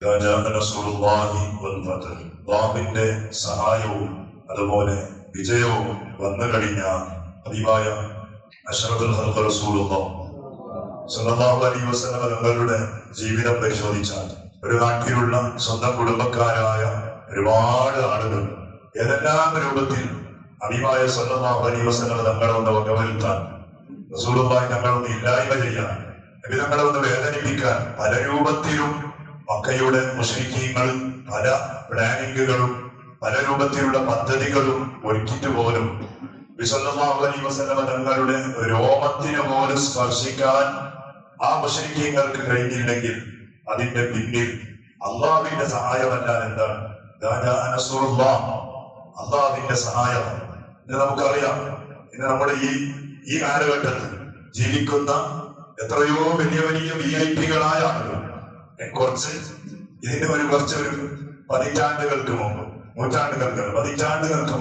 അള്ളാഹുവിന്റെ സഹായവും അതുപോലെ വിജയവും വന്നു കഴിഞ്ഞ പതിവായ അഷ്റഫുൽ ഖൽഖ് റസൂലുള്ളാഹി സ്വല്ലല്ലാഹു അലൈഹി വസല്ലം തങ്ങളുടെ ജീവിതം പരിശോധിച്ചാൽ ഒരു നാട്ടിലുള്ള സ്വന്തം കുടുംബക്കാരായ ഒരുപാട് ആളുകൾ ഏതെല്ലാം രൂപത്തിൽ ഹബീബായ സ്വല്ലല്ലാഹു അലൈഹി വസല്ലം തങ്ങളെ ഒന്ന് വകവരുത്താൻ, റസൂലുള്ളാഹി തങ്ങളൊന്ന് ഇല്ലായ്മ ചെയ്യാൻ, നബി തങ്ങളെ ഒന്ന് വേദനിപ്പിക്കാൻ പല രൂപത്തിലും മക്കയുടെ മുശ്രിക്കീങ്ങൾ പല പ്ലാനിങ്ങുകളും പല രൂപത്തിലുള്ള പദ്ധതികളും ഒരുക്കിയിട്ട് പോലും സ്വല്ലല്ലാഹു അലൈഹി വസല്ലം തങ്ങളുടെ രോമത്തിന് പോലും സ്പർശിക്കാൻ ആ മുശ്രിക്കീങ്ങൾക്ക് കഴിഞ്ഞില്ലെങ്കിൽ അതിന്റെ പിന്നിൽ അള്ളാഹുവിന്റെ സഹായമല്ലാതെ എന്താണ്? അള്ളാഹുവിന്റെ സഹായം. ഇത് നമുക്കറിയാം. ഇന്ന് നമ്മുടെ ഈ കാലഘട്ടത്തിൽ ജീവിക്കുന്ന എത്രയോ വലിയ വലിയ VIP-കളായ ആളുകൾ ഇതിന് കുറച്ചൊരു പതിറ്റാണ്ടുകൾക്ക്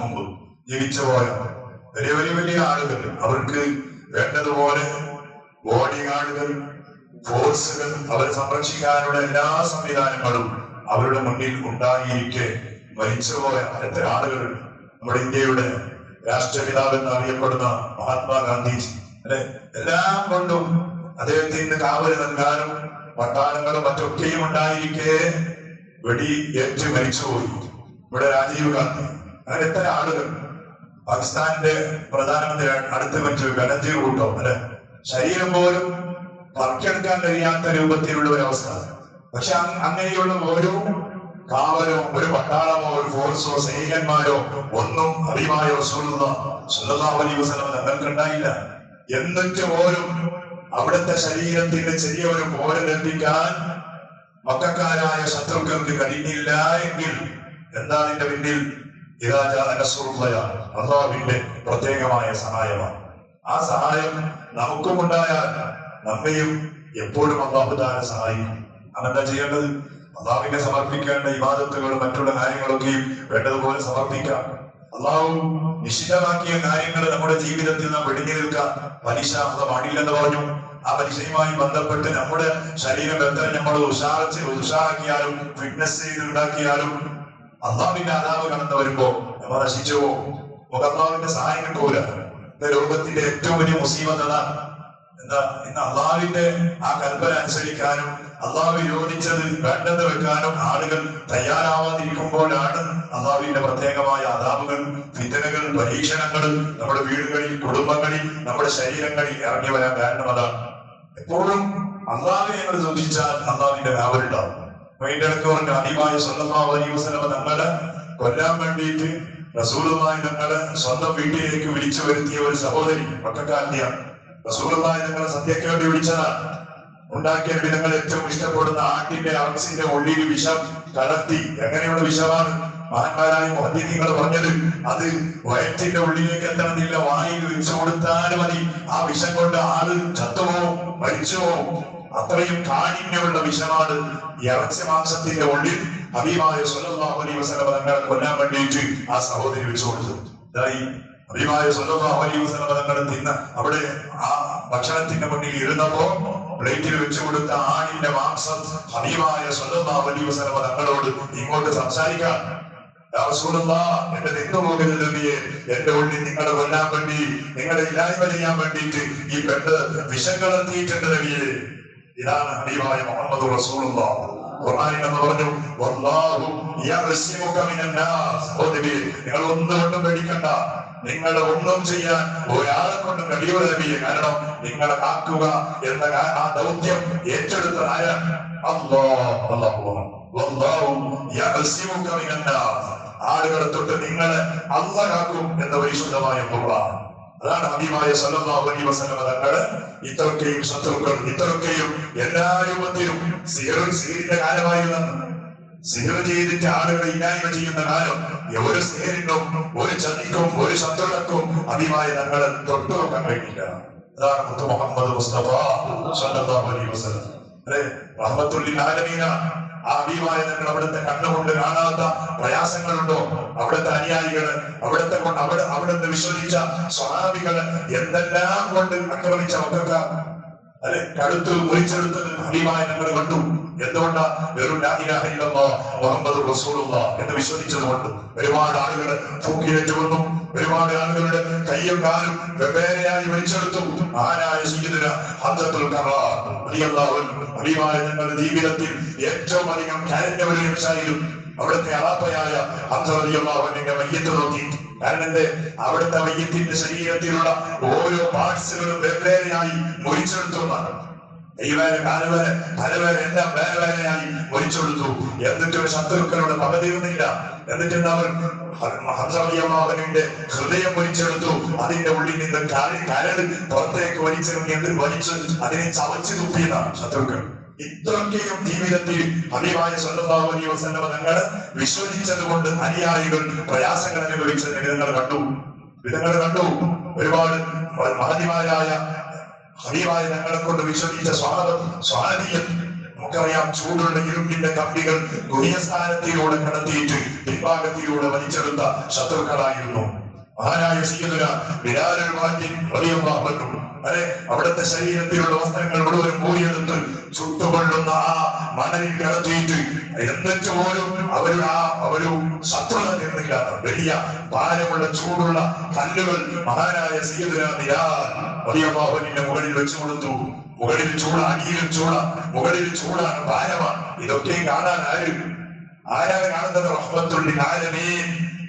മുമ്പ് ജീവിച്ചു പോയ വലിയ വലിയ വലിയ ആളുകൾ, അവർക്ക് വേണ്ടതുപോലെ ബോഡി ഗാർഡുകൾ, ഫോഴ്സുകൾ, അവരെ സംരക്ഷിക്കാനുള്ള എല്ലാ സംവിധാനങ്ങളും അവരുടെ മുന്നിൽ ഉണ്ടായിരിക്കെ മരിച്ചുപോയ എത്ര ആളുകൾ. നമ്മുടെ ഇന്ത്യയുടെ രാഷ്ട്രപിതാവ് എന്ന് അറിയപ്പെടുന്ന മഹാത്മാഗാന്ധിജി അല്ലെ, എല്ലാം കൊണ്ടും അദ്ദേഹത്തിന് കാവല് നൽകാനും പട്ടാളങ്ങളും മറ്റൊക്കെയും ഉണ്ടായിരിക്കെ വെടി ഏറ്റ് മരിച്ചുപോയി. ഇവിടെ രാജീവ് ഗാന്ധി, അങ്ങനെ എത്ര ആളുകൾ. പാകിസ്ഥാന്റെ പ്രധാനമന്ത്രി അടുത്ത് മറ്റു ബനജീർ ഭൂട്ടോ അല്ലെ, ശരീരം പോലും പറക്കെടുക്കാൻ കഴിയാത്ത രൂപത്തിലുള്ള ഒരു അവസ്ഥ. പക്ഷെ അങ്ങനെയുള്ള ഓരോ കാവലോ ഒരു പട്ടാളമോ ഒരു ഫോഴ്സോ സൈനികന്മാരോ ഒന്നും ഹബീബായ റസൂലുള്ളാഹി സ്വല്ലല്ലാഹു അലൈഹി വസല്ലം തങ്ങൾക്കുണ്ടായില്ല. എന്നിട്ട് പോലും അവിടുത്തെ ശരീരത്തിന്റെ ചെറിയൊരു പോരലേൽപ്പിക്കാൻ മക്കക്കാരായ ശത്രുക്കൾക്ക് കഴിഞ്ഞില്ല എങ്കിൽ എന്താ അതിന്റെ പിന്നിൽ? അള്ളാഹുവിന്റെ പ്രത്യേകമായ സഹായമാണ്. ആ സഹായം നമുക്കുമുണ്ടായാൽ നമ്മയും എപ്പോഴും അള്ളാഹു താനെ സഹായിക്കും. അതെന്താ ചെയ്യേണ്ടത്? അള്ളാഹുവിനെ സമർപ്പിക്കേണ്ട ഇബാദത്തുകളും മറ്റുള്ള കാര്യങ്ങളൊക്കെയും വേണ്ടതുപോലെ സമർപ്പിക്കാം. അള്ളാഹു നിശ്ചിതമാക്കിയ കാര്യങ്ങൾ നമ്മുടെ ജീവിതത്തിൽ നാം വെടിഞ്ഞു നിൽക്കാം. പലിശ പാടില്ലെന്ന് പറഞ്ഞു. ആ പലിശയുമായി ബന്ധപ്പെട്ട് നമ്മുടെ ശരീരം എത്ര നമ്മൾ ഉഷാറാക്കിയാലും ഫിറ്റ്നസ് ചെയ്തുണ്ടാക്കിയാലും അള്ളാഹുവിന്റെ അതാവ് കടന്നു വരുമ്പോ നമ്മൾ നശിച്ചു പോകും. അള്ളാഹുവിന്റെ സഹായം കിട്ടൂല. ലോകത്തിന്റെ ഏറ്റവും വലിയ മുസീബത്ത് അതാണ്. എന്താ? ഇന്ന് അള്ളാഹുവിന്റെ ആ കൽപ്പന അനുസരിക്കാനും അള്ളാഹു വിരോധിച്ചത് വേണ്ടെന്ന് വെക്കാനും ആളുകൾ തയ്യാറാവാതിരിക്കുമ്പോഴാണ് അള്ളാഹുവിന്റെ പ്രത്യേകമായ അദാബുകൾ, ഫിത്നകൾ, പരീക്ഷണങ്ങൾ നമ്മുടെ വീടുകളിൽ, കുടുംബങ്ങളിൽ, നമ്മുടെ ശരീരങ്ങളിൽ ഇറങ്ങി വരാൻ കാരണം അതാണ്. എപ്പോഴും അള്ളാഹുവിനെ ഞങ്ങൾ സൂക്ഷിച്ചാൽ അള്ളാഹുവിന്റെ കാവലുണ്ടാവും. അതിന്റെ ഇടയ്ക്ക് പറഞ്ഞ ഹബീബായ സ്വല്ലല്ലാഹു അലൈഹി വസല്ലം തങ്ങളെ കൊല്ലാൻ വേണ്ടിയിട്ട് റസൂലുള്ളാഹി തങ്ങളെ സ്വന്തം വീട്ടിലേക്ക് വിളിച്ചു വരുത്തിയ ഒരു സഹോദരി മക്കക്കാരിയാണ്. റസൂലുള്ളാഹി തങ്ങളെ സന്ധ്യയ്ക്ക് വേണ്ടി വിളിച്ചതാണ്. ഉണ്ടാക്കിയ വിധങ്ങൾ ഏറ്റവും ഇഷ്ടപ്പെടുന്ന ആട്ടിന്റെ അറസിന്റെ ഉള്ളിൽ വിഷം കലർത്തി. എങ്ങനെയുള്ള വിഷമാണ്? മഹാന്മാരായ മുഹദ്ദിഥീങ്ങൾ പറഞ്ഞത് അത് വയറ്റിന്റെ ഉള്ളിലേക്ക് എത്തണമെന്നില്ല, വായിൽ വെച്ചു കൊടുത്താൽ മതി. ആ വിഷം കൊണ്ട് ആള് ചത്തുവോ മരിച്ചുവോ. അത്രയും കാഠിന്യമുള്ള വിഷമാണ് ഈ ഇറച്ചി മാംസത്തിന്റെ ഉള്ളിൽ ഹബീബായ സ്വല്ലല്ലാഹു അലൈഹി വസല്ലം തങ്ങളെ കൊല്ലാൻ വേണ്ടിയിട്ട് ആ സഹോദരി വെച്ചു കൊടുത്തു. ഇതായി ഹബീബായ സ്വല്ലല്ലാഹു അലൈഹി വസല്ലം തങ്ങളെ തിന്ന അവിടെ ആ ഭക്ഷണത്തിന്റെ മുന്നിൽ ഇരുന്നപ്പോ പ്ലേറ്റിൽ വെച്ചു കൊടുത്ത ആടിന്റെ മാംസം ഹബീബായ സ്വല്ലല്ലാഹു അലൈഹി വസല്ലം തങ്ങളോട് ഇങ്ങോട്ട് സംസാരിക്കാൻ, എന്റെ നിന്നുപോകരുത് നബിയെ, എന്റെ ഉള്ളിൽ നിങ്ങളെ കൊല്ലാൻ വേണ്ടി, നിങ്ങളെ ഇല്ലായ്മ ചെയ്യാൻ വേണ്ടിയിട്ട് ഈ പെണ്ണ് വിഷം കലർത്തിയിട്ടുണ്ട് നബിയെ. ഇതാണ് ഹബീബായ മുഹമ്മദ് റസൂലുള്ളാഹി. ഖുർആനിൽ എന്ന് പറഞ്ഞു, വല്ലാഹു യഅസിമുക മിനന്നാസ്. ഓ നബിയെ, നിങ്ങൾ ഒന്നുകൊണ്ടും പേടിക്കണ്ട, നിങ്ങളെ ഒന്നും ചെയ്യാൻ ഒരാളെ കൊണ്ട് കഴിയൂല നബിയെ. കാരണം നിങ്ങളെ കാക്കുക എന്ന ആ ദൗത്യം ഏറ്റെടുത്ത ആരാണ്? ആളുകളെ തൊട്ട് നിങ്ങളെ അല്ലാഹു കാക്കും എന്ന പരിശുദ്ധമായ ഖുർആൻ. അതാണ് ഹബീബായ സ്വല്ലല്ലാഹു അലൈഹി വസല്ലം തങ്ങള് ഇത്രയൊക്കെയും ശത്രുക്കൾ, ഇത്രയൊക്കെയും എല്ലാ രൂപത്തിലും സിഹറിന്റെ കാലമായിരുന്നു. സിഹർ ചെയ്തിട്ട് ആളുകളെ ഇല്ലായ്മ ചെയ്യുന്ന കാലം. ഒരു സിഹറിനും ഒരു ചതിക്കും ഒരു ശത്രുക്കൾക്കും ഹബീബായ തങ്ങളെ തൊട്ടു നോക്കാൻ കഴിയില്ല. അതാണ് മുത്ത് മുഹമ്മദ് മുസ്തഫ സ്വല്ലല്ലാഹു അലൈഹി വസല്ലം റഹ്മത്തുൽ ലിൽ ആലമീന. ആ ഹബീബായ തങ്ങൾ അവിടുത്തെ കണ്ണുകൊണ്ട് കാണാത്ത പ്രയാസങ്ങളുണ്ടോ? അവിടുത്തെ അനുയായികള്, അവിടുത്തെ വിശ്വസിച്ച സ്വഹാബികള് എന്തെല്ലാം കൊണ്ട് ആക്രമിച്ച മക്കൾക്ക് അല്ലെ കടുത്ത് മുറിച്ചെടുത്തത് ഹബീബായ തങ്ങൾ കണ്ടു. എന്തുകൊണ്ടാ? വെറും ലാ ഇലാഹ ഇല്ലല്ലാഹ് മുഹമ്മദുർ റസൂലുള്ളാഹ് എന്ന് വിശ്വസിച്ചതുകൊണ്ട്. ഒരുപാട് ആളുകൾ തൂക്കിലേറ്റ് വന്നു, ഒരുപാട് ആളുകളുടെ കയ്യും കാലും വെവ്വേറെയായി വലിച്ചെടുത്തു. ആനായ സയ്യിദുന ഹംസത്തുൽ ഖറാർ റളിയല്ലാഹു അൻഹു ഹബീബായ ഞങ്ങളുടെ ജീവിതത്തിൽ ഏറ്റവും അധികം കരഞ്ഞ ഒരു നിമിഷമായിരുന്നു അവിടുത്തെ അറാപ്പയായ ഹംസ റളിയല്ലാഹു അൻഹുവിന്റെ മയ്യത്ത് നോക്കി. കാരണം അവിടുത്തെ മയ്യത്തിന്റെ ശരീരത്തിലുള്ള ഓരോ പാർട്സുകളും വെവ്വേറെയായി മുറിച്ചെടുത്തുന്നാണ്. കൈവേല, കാലുവേല, തലവേല എല്ലാം വേറെ വേറെയായി മുറിച്ചെടുത്തു. എന്നിട്ടൊരു ശത്രുക്കളുടെ പകതിയൊന്നുമില്ല. എന്നിട്ട് അവർ ഹംസ റളിയല്ലാഹു അൻഹുവിന്റെ ഹൃദയം മുറിച്ചെടുത്തു. അതിന്റെ ഉള്ളിൽ നിന്ന് കരട് പുറത്തേക്ക് വലിച്ച് അതിനെ ചവച്ചു തുപ്പിയതാണ് ശത്രുക്കൾ. ഇത്രയൊക്കെയും ജീവിതത്തിൽ ഹബീബായ സ്വല്ലല്ലാഹു അലൈഹി വസല്ലം തങ്ങൾ വിശ്വസിച്ചത് കൊണ്ട് അനുയായികൾ പ്രയാസങ്ങൾ അനുഭവിച്ചത് വിധങ്ങൾ കണ്ടു. ഒരുപാട് മഹതിമാരായ ഹബീബായ ഞങ്ങളെ കൊണ്ട് വിശ്വസിച്ച സ്വാധീനം നമുക്കറിയാം. ചൂടുള്ള ഇരുമ്പിന്റെ കമ്പികൾ ഗുഹ്യസ്ഥാനത്തിലൂടെ കടത്തിയിട്ട് പിൻഭാഗത്തിലൂടെ വലിച്ചെടുത്ത ശത്രുക്കളായിരുന്നു. മഹാനായ സയ്യിദുന ബിലാലുൽ മുഅദ്ദിൻ റളിയല്ലാഹു അൻഹു അവിടുത്തെ ശരീരത്തിലുള്ള വസ്ത്രങ്ങൾ മുഴുവൻ മൂടിയെടുത്ത് ചുട്ടുകൊള്ളുന്ന ആ മണലിൽ കിടത്തിയിട്ട് എന്നിട്ട് പോലും അവരു ശത്രുത തീർന്നില്ല. വലിയ ഭാരമുള്ള ചൂടുള്ള കല്ലുകൾ മഹാനായ സയ്യിദുന ബിലാൽ റളിയല്ലാഹു അൻഹുവിന്റെ മുകളിൽ വെച്ചു കൊടുത്തു. മുകളിൽ ചൂട്, അടിയിലും ചൂട്, മുകളിൽ ചൂടാണ്, ഭാരമാണ്. ഇതൊക്കെ കാണാൻ ആരാണ് കാണുന്നത്? റഹ്മത്തുൽ ലിൽ ആലമീൻ,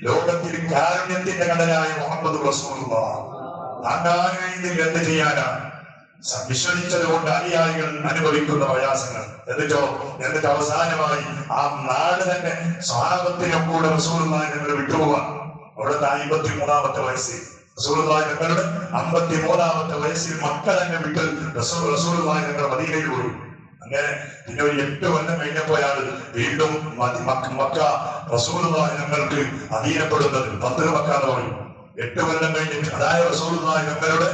ലോകത്തിൽ കാരുണ്യത്തിന്റെ കടലായ മുഹമ്മദ് റസൂലുള്ളാഹ്. എന്ത് ചെയ്യാനാണ്? വിശ്വസിച്ചത് കൊണ്ട് അനുയായികൾ അനുഭവിക്കുന്ന പ്രയാസങ്ങൾ. എന്നിട്ട് അവസാനമായി ആ നാട് തന്നെ സ്വഹാബത്തിനും കൂടെ റസൂലുള്ളാഹി ഞങ്ങൾ വിട്ടുപോവാൻ. അവിടുത്തെ 53-ാമത്തെ വയസ്സിൽ റസൂലുള്ളാഹി ഞങ്ങളുടെ 53-ാമത്തെ വയസ്സിൽ മക്ക തന്നെ വിട്ട് റസൂലുള്ളാഹി ഞങ്ങൾ മദീനയിൽ പോയി. അങ്ങനെ പിന്നെ ഒരു 8 കൊല്ലം കഴിഞ്ഞപ്പോഴാണ് വീണ്ടും മക്ക റസൂലുള്ളാഹി ഞങ്ങൾക്ക് അധീനപ്പെടുന്നത്. പത്ത് മക്ക എന്ന് പറയും. 8 കൊല്ലം കഴിഞ്ഞിട്ട്, അതായത് റസൂലുള്ളാഹി ഞങ്ങളുടെ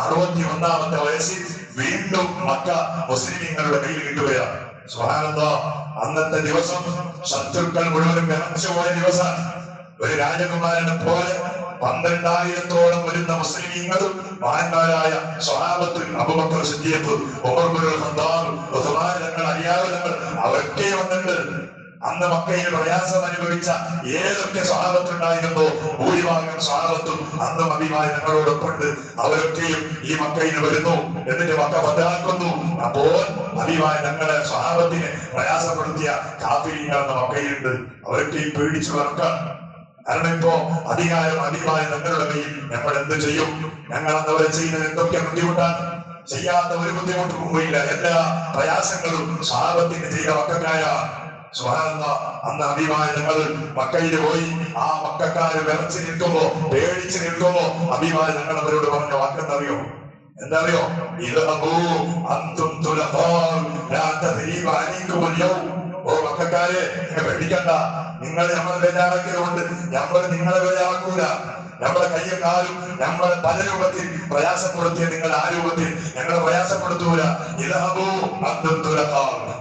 61-ാമത്തെ വയസ്സിൽ വീണ്ടും മക്ക മുസ്ലിമീങ്ങളുടെ കയ്യിൽ കിട്ടുകയാണ്. സുബ്ഹാനല്ലാഹ്. അന്നത്തെ ദിവസം ശത്രുക്കൾ മുഴുവനും വിറച്ചുപോയ ദിവസമാണ്. ഒരു രാജകുമാരനെ പോലെ 12,000-ഓളം വരുന്ന മുസ്ലിമീങ്ങളും മഹാന്മാരായ സ്വഹാബത്ത്, അബൂബക്കർ സിദ്ദീഖ്, ഉമർ ഇബ്നുൽ ഖത്താബ്, ഉസ്മാൻ തങ്ങൾ, അലിയാവ് തങ്ങൾ അവരൊക്കെ വന്നിട്ട് അന്ന് മക്കയിൽ പ്രയാസം അനുഭവിച്ച ഏതൊക്കെ സ്വഹാബത്തുണ്ടായിരുന്നോ ഭൂരിഭാഗം സ്വഹാബത്തും അന്ന് ഹബീബായ ഞങ്ങളോടൊപ്പമുണ്ട്. അവരൊക്കെയും ഈ മക്കയിൽ വരുന്നു. എന്നിട്ട് മക്ക ഫതഹാക്കുന്നു. അപ്പോൾ ഹബീബായ ഞങ്ങളെ സ്വഹാബത്തിനെ പ്രയാസപ്പെടുത്തിയ കാഫിരീങ്ങൾ അന്ന് മക്കയിലുണ്ട്. അവരൊക്കെയും പേടിച്ചു വറക്കാൻ. കാരണം ഇപ്പോ അധികാരം ഹബീബായ ഞങ്ങളുടെ കയ്യിൽ. നമ്മൾ എന്ത് ചെയ്യും? ഞങ്ങൾ അന്നവരെ ചെയ്യുന്നത് എന്തൊക്കെ ബുദ്ധിമുട്ടാണ്. ചെയ്യാത്ത ഒരു ബുദ്ധിമുട്ടും ഇല്ല. എല്ലാ പ്രയാസങ്ങളും സ്വഹാബത്തിന് ചെയ്ത മക്കക്കായ. സുബ്ഹാനല്ലാഹ്. അന്ന് ഹബീബായ ഞങ്ങൾ മക്കയിൽ പോയി. ആ മക്കക്കാര് വിറച്ച് നിൽക്കുമ്പോ, പേടിച്ച് നിൽക്കുമ്പോ ഹബീബായ ഞങ്ങൾ അവരോട് പറഞ്ഞ വാക്കെന്തറിയോ? എന്തറിയോ? ഓ മക്കക്കാരെ, പേടിക്കണ്ട. നിങ്ങൾ നമ്മളെ ബേജാറാക്കിയതുകൊണ്ട് നമ്മൾ നിങ്ങളെ ബേജാറാക്കൂല. നമ്മളെ കയ്യും കാലും നമ്മളെ പല രൂപത്തിൽ പ്രയാസപ്പെടുത്തിയ നിങ്ങൾ ആ രൂപത്തിൽ ഞങ്ങളെ പ്രയാസപ്പെടുത്തൂല.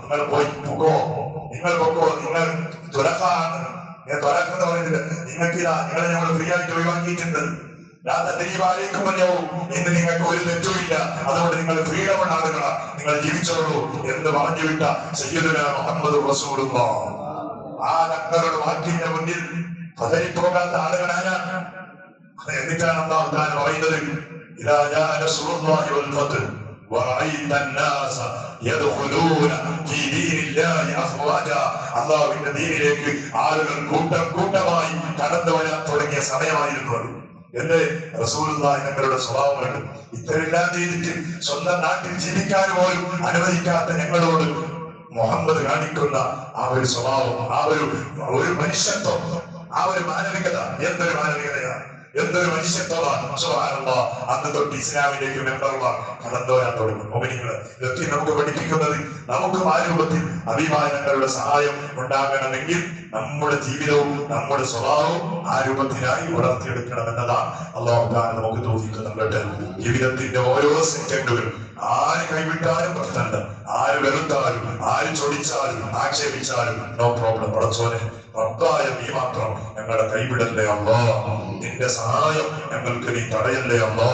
നിങ്ങൾ പോയി പൊക്കോ, നിങ്ങൾ പൊക്കോ, നിങ്ങൾ തുറക്കാണ്. ഞാൻ തുറക്കെന്ന് പറയുന്നത് നിങ്ങൾക്കിതാ, നിങ്ങളെ ഞങ്ങൾ ഫ്രീ ആയിട്ട് ഒഴിവാക്കിയിട്ടുണ്ട്. ഇന്ന് നിങ്ങൾക്ക് ഒരു തെറ്റുമില്ല, അതുകൊണ്ട് നിങ്ങൾ ഫ്രീഡമുള്ള ആളുകളാ, നിങ്ങൾ ജീവിച്ചോളൂ എന്ന് പറഞ്ഞു വിട്ട സയ്യിദുന മുഹമ്മദ് റസൂലുള്ളാഹ്. ആ ഞങ്ങളുടെ വാക്കിന്റെ മുന്നിൽ പതറിപ്പോകാത്ത ആളുകളാണ്. എന്നിട്ടാണ് അല്ലാഹു തആല പറയുന്നത്, ഇദാ ജാഅ നസ്റുല്ലാഹി വൽ ഫത്ഹ് വറഅയ്ത അന്നാസ യദ്ഖുലൂന ഫീ ദീനില്ലാഹി അഫ്വാജാ. അല്ലാഹുവിന്റെ ദീനിലേക്ക് ആളുകൾ കൂട്ടം കൂട്ടമായി കടന്നു വരാൻ തുടങ്ങിയ സമയമായിരുന്നു അത്. എന്റെ റസൂലുള്ളാഹി ഞങ്ങളുടെ സ്വഭാവമാണ്. ഇത്തരെല്ലാം ചെയ്തിട്ട് സ്വന്തം നാട്ടിൽ ജീവിക്കാൻ പോലും അനുവദിക്കാത്ത ഞങ്ങളോട് മുഹമ്മദ് കാണിക്കുന്ന ആ ഒരു സ്വഭാവം, ആ ഒരു മനുഷ്യത്വം, ആ ഒരു മാനവികത, എന്തൊരു മാനവികതയാണ്, എന്തൊരു മനുഷ്യത്വമാണ്. സുബ്ഹാനല്ലാഹ്. അന്ന് തൊട്ട് ഇസ്ലാമിലേക്ക് മെമ്പർമാർ കടന്നു വരാൻ തുടങ്ങും. മുഅ്മിനീങ്ങളെ, ഇതൊക്കെ നമുക്ക് പഠിപ്പിക്കുന്നത് നമുക്കും ആ രൂപത്തിൽ അഭിമാനങ്ങളുടെ സഹായം ഉണ്ടാകണമെങ്കിൽ നമ്മുടെ ജീവിതവും നമ്മുടെ സ്വഭാവവും ആ രൂപത്തിനായി വളർത്തിയെടുക്കണം എന്നതാണ് അല്ലാഹു തആല നമുക്ക് തൗഫീഖ് നൽകട്ടെ. ജീവിതത്തിന്റെ ഓരോ സെക്കൻഡുകളും ആര് കൈവിട്ടാലും പ്രശ്നമില്ല, ആര് വെറുത്താലും ആര് ചൊടിച്ചാലും ആക്ഷേപിച്ചാലും നോ പ്രോബ്ലം. പടച്ചോനെ റബ്ബായ നീ മാത്രം ഞങ്ങളുടെ കൈവിടല്ലേ അല്ലാ. നിന്റെ സഹായം ഞങ്ങൾക്ക് നീ തടയല്ലേ അല്ലാ.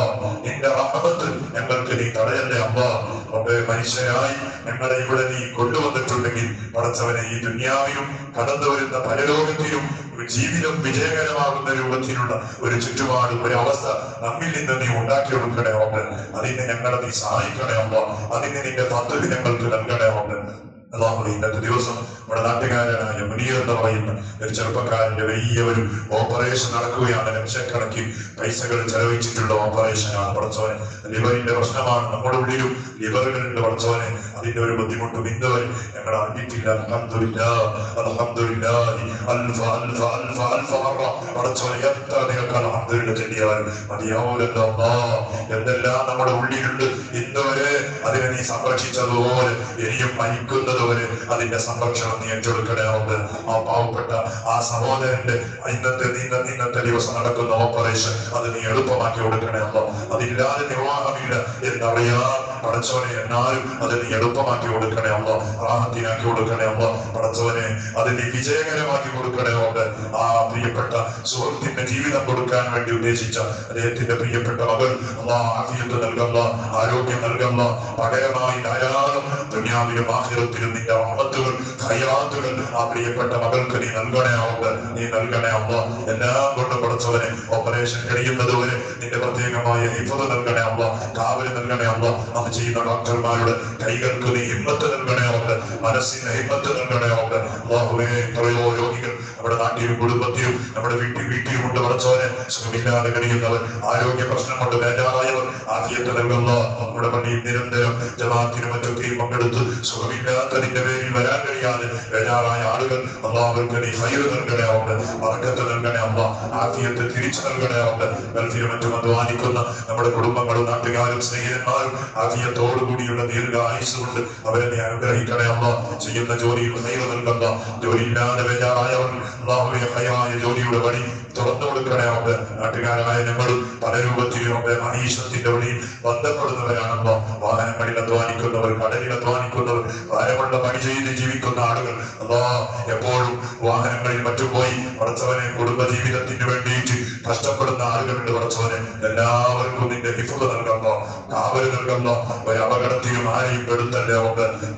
നിന്റെ റഹ്മത്ത് ഞങ്ങൾക്ക് നീ തടയല്ലേ അല്ലാ. റബ്ബേ, മനുഷ്യരായി ഞങ്ങളെ ഇവിടെ നീ കൊണ്ടുവന്നിട്ടുണ്ടെങ്കിൽ പടച്ചവനെ ഈ ദുനിയാവിലും കടന്നു വരുന്ന പരലോകത്തിലും ജീവിതം വിജയകരമാകുന്ന രൂപത്തിലുള്ള ഒരു ചുറ്റുപാട്, ഒരു അവസ്ഥ നമ്മിൽ നിന്ന് നീ ഉണ്ടാക്കിയെടുക്കണേ റബ്ബേ. അതിനെ ഞങ്ങളെ നീ സഹായിക്കണേ അല്ലാ. അതിന് നിന്റെ പദ്ധതി ഞങ്ങൾക്ക് നൽകണേ റബ്ബേ. അല്ലാഹുവേ, ഇന്നത്തെ ദിവസം നമ്മുടെ നാട്ടുകാരനായ മുനീർ എന്ന് പറയുന്ന ഒരു ചെറുപ്പക്കാരന്റെ വലിയ ഒരു ഓപ്പറേഷൻ നടക്കുകയാണ്. ലക്ഷക്കണക്കിന് പൈസകൾ ചെലവഴിച്ചിട്ടുള്ള ഓപ്പറേഷനാണ്. പടച്ചോനെ, ലിവറിന്റെ പ്രശ്നമാണ്. നമ്മുടെ ഉള്ളിലും ലിവറുകളുണ്ട് പടച്ചോനെ. അതിന്റെ ഒരു ബുദ്ധിമുട്ടും ഇന്നുവരെ ഞങ്ങൾ അറിഞ്ഞിട്ടില്ല. അൽഹംദുലില്ലാഹ്, അൽഹംദുലില്ലാഹി അൽഫ അൽഫ അൽഫ അൽഫ മറ. പടച്ചോനെ, എത്ര നിങ്ങൾക്ക് അൽഹംദുലില്ലാഹ് ചൊല്ലിയാലും മതിയാവൂലല്ലോ അല്ലാഹ്. എന്തെല്ലാം നമ്മുടെ ഉള്ളിലുണ്ട്, ഇന്നുവരെ അതിനെ നീ സംരക്ഷിച്ചതുപോലെ ഇനിയും മരിക്കുന്നത് വരെ അതിന്റെ സംരക്ഷണം നീ ഏറ്റെടുക്കണേ. ആ പാവപ്പെട്ട ആ സഹോദരന്റെ ഇന്നത്തെ ദിവസം നടക്കുന്ന ഓപ്പറേഷൻ അത് നീ എളുപ്പമാക്കി കൊടുക്കണേ. അതില്ലാതെ നിർവാഹമില്ല എന്നറിയാം പടച്ചവനെ. എന്നാലും അത് നീ എളുപ്പമാക്കി കൊടുക്കണേ. റാഹത്തിനാക്കി കൊടുക്കണേ. പടച്ചവനെ, അത് നീ വിജയകരമാക്കി കൊടുക്കണേ. ആ പ്രിയപ്പെട്ട സുഹൃത്തിന്റെ ജീവിതം കൊടുക്കാൻ വേണ്ടി ഉദ്ദേശിച്ച അദ്ദേഹത്തിന്റെ പ്രിയപ്പെട്ട മകൾ ആഫിയത്ത് നൽകുന്ന, ആരോഗ്യം നൽകുന്ന, പകരമായി ധാരാളം ദുനിയാവിലും ആഖിറത്തിലും നിന്റെ റഹ്മത്തുകൾ ഖൈറാത്തുകൾ ആ പ്രിയപ്പെട്ട മകൾക്ക് നീ നൽകണേ. നീ നൽകണേ അല്ലാ. എല്ലാം കൊണ്ട് പടച്ചവനെ, ഓപ്പറേഷൻ കഴിയുന്നതുവരെ നിന്റെ പ്രത്യേകമായ ഹിഫ്ള് നൽകണേ അല്ലാ. കാവല് നൽകണേ അല്ലാ. അത് ചെയ്യുന്ന ഡോക്ടർമാരുടെ കൈകൾക്ക് നീ ഹിമ്മത്ത് നൽകണേ. മനസ്സിന് ഹിമ്മത്ത് നൽകണേ. അല്ലാഹുവേ, എത്രയോ രോഗികൾ നമ്മുടെ നാട്ടിലും കുടുംബത്തിലും നമ്മുടെ വീട്ടിലും കൊണ്ട് പടച്ചവനെ, സുഖമില്ലാതെ കഴിയുന്നവർ, ആരോഗ്യ പ്രശ്നം കൊണ്ട് ബേജാറായവർ, ആഫിയത്ത് നൽകുന്ന നമ്മുടെ പള്ളിയിൽ നിരന്തരം ജമാഅത്തിനും മറ്റൊക്കെയും പങ്കെടുത്ത് സുഖമില്ലാത്തതിന്റെ പേരിൽ വരാൻ കഴിയാതെ ബേജാറായ ആളുകൾ, അല്ലാഹുവേ നീ ഖൈർ നൽകണേ. ബറക്കത്ത് നൽകണേ. ആഫിയത്ത് തിരിച്ചു നൽകണേ. ഗൾഫിലും മറ്റും അധ്വാനിക്കുന്ന നമ്മുടെ കുടുംബങ്ങളും നാട്ടുകാരും സ്നേഹിതന്മാരും ആഫിയത്തോടുകൂടിയുള്ള ദീർഘായുസ് കൊണ്ട് അവരെ നീ അനുഗ്രഹിക്കണേ. ചെയ്യുന്ന ജോലിയിൽ ഖൈർ നൽകുന്ന, ജോലിയില്ലാതെ ബേജാറായവർ അല്ലാഹുവേ ഖൈറായ ജോലിയുടെ വഴി തുറന്നു കൊടുക്കണേ. നാട്ടുകാരായ ഞങ്ങൾ പല രൂപത്തിലും മഹീഷത്തിന്റെ വഴിയിൽ ബന്ധപ്പെടുന്നവരാണല്ലോ. വാഹനങ്ങളിൽ അധ്വാനിക്കുന്നവർ, കടലിൽ അധ്വാനിക്കുന്നവർ, ഭാരമുള്ള പണി ചെയ്ത് ജീവിക്കുന്ന ആളുകൾ, അല്ലാ എപ്പോഴും വാഹനങ്ങളിൽ മറ്റും പോയി പടച്ചവനെ കുടുംബ ജീവിതത്തിന് വേണ്ടിയിട്ട് കഷ്ടപ്പെടുന്ന ആളുകളുണ്ട്. പടച്ചവനെ, എല്ലാവർക്കും നിന്റെ ഹിഫ്ള് നൽകുന്നു, കാവല് നൽകുന്നു. ഒരു അപകടത്തിലും ആരെയും പെടുത്തല്ലേ.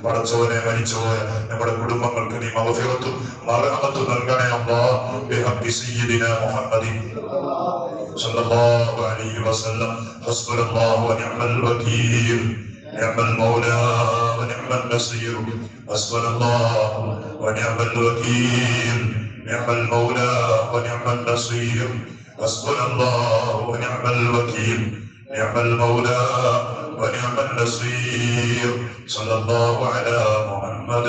പടച്ചവനെ, മരിച്ചുപോയ നമ്മുടെ കുടുംബങ്ങൾക്ക് നീ മഗ്ഫിറത്തും മർഹമത്തും നൽകണേ. അല്ലാഹ് ബിഹഖി സയ്യിദിനാ മുഹമ്മദിൻ സല്ലല്ലാഹു അലൈഹി വസല്ലം. ഹസ്ബുനല്ലാഹു വനിഅമൽ വകീൽ. نعم المولى ونعم النصير. حسبنا الله ونعم الوكيل. نعم المولى ونعم النصير. حسبنا الله ونعم الوكيل. نعم المولى ونعم النصير. صلى الله على محمد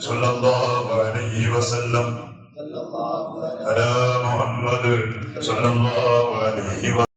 صلى الله عليه وسلم. على محمد صلى الله عليه وسلم.